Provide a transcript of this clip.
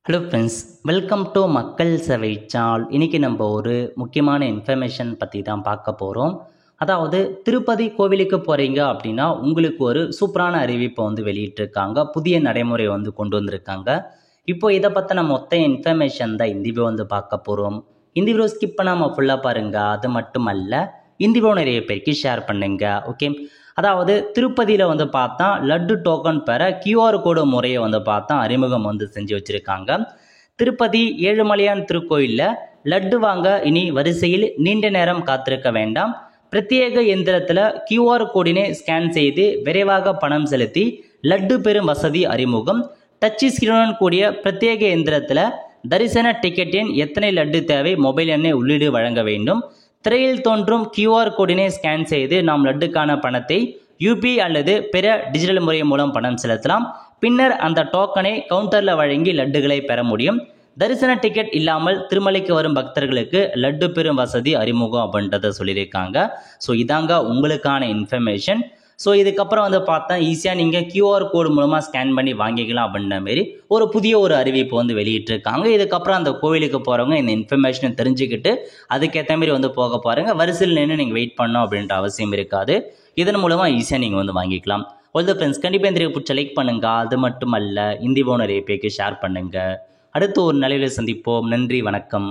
Hello friends, welcome to மக்கள் சேவை சால். இன்றைக்கி நம்ம ஒரு முக்கியமான இன்ஃபர்மேஷன் பற்றி தான் பார்க்க போகிறோம். அதாவது திருப்பதி கோவிலுக்கு போகிறீங்க அப்படின்னா உங்களுக்கு ஒரு சூப்பரான அறிவிப்பை வெளியிட்டிருக்காங்க. புதிய நடைமுறை கொண்டு வந்திருக்காங்க. இப்போ இதை பற்றின மொத்த இன்ஃபர்மேஷன் தான் இந்த வீடியோ பார்க்க போகிறோம். இந்த வீடியோ ஸ்கிப் பண்ணாமல் ஃபுல்லாக பாருங்கள். அது மட்டும் அல்ல, இந்த வீடியோ நிறைய பேருக்கு ஷேர் பண்ணுங்க. ஓகே, அதாவது திருப்பதியில் பார்த்தா லட்டு டோக்கன் பெற கியூஆர் கோடு முறையை பார்த்தா அறிமுகம் செஞ்சு வச்சுருக்காங்க. திருப்பதி ஏழுமலையான் திருக்கோயிலில் லட்டு வாங்க இனி வரிசையில் நீண்ட நேரம் காத்திருக்க வேண்டாம். பிரத்யேக எந்திரத்தில் கியூஆர் கோடினை ஸ்கேன் செய்து விரைவாக பணம் செலுத்தி லட்டு பெறும் வசதி அறிமுகம். டச் ஸ்கிரீனுடன் கூடிய பிரத்யேக எந்திரத்தில் தரிசன டிக்கெட் எண், எத்தனை லட்டு தேவை, மொபைல் எண்ணை உள்ளீடு வழங்க வேண்டும். திரையில் தோன்றும் கியூஆர் கோடினை ஸ்கேன் செய்து நாம் லட்டுக்கான பணத்தை யூபிஐ அல்லது பிற டிஜிட்டல் முறை மூலம் பணம் செலுத்தலாம். பின்னர் அந்த டோக்கனை கவுண்டரில் வழங்கி லட்டுகளை பெற முடியும். தரிசன டிக்கெட் இல்லாமல் திருமலைக்கு வரும் பக்தர்களுக்கு லட்டு பெறும் வசதி அறிமுகம் அப்படின்றத சொல்லியிருக்காங்க. ஸோ இதாங்க உங்களுக்கான இன்ஃபர்மேஷன். ஸோ இதுக்கப்புறம் பார்த்தா ஈஸியாக நீங்கள் கியூஆர் கோடு மூலமாக ஸ்கேன் பண்ணி வாங்கிக்கலாம் அப்படின்ற மாரி ஒரு புதிய அறிவிப்பு வெளியிட்டிருக்காங்க. இதுக்கப்புறம் அந்த கோவிலுக்கு போகிறவங்க இந்த இன்ஃபர்மேஷனை தெரிஞ்சுக்கிட்டு அதுக்கேற்ற மாரி போக பாருங்கள். வரிசையில் நின்று நீங்கள் வெயிட் பண்ணணும் அப்படின்ற அவசியம் இருக்காது. இதன் மூலமாக ஈஸியாக நீங்கள் வாங்கிக்கலாம். ஆல் தி ஃப்ரெண்ட்ஸ், கண்டிப்பாக இந்த பிடிச்ச லைக் பண்ணுங்கள். அது மட்டும் அல்ல, இந்த வீடியோ நிறைய பேருக்கு ஷேர் பண்ணுங்கள். அடுத்து ஒரு நிலையில் சந்திப்போம். நன்றி, வணக்கம்.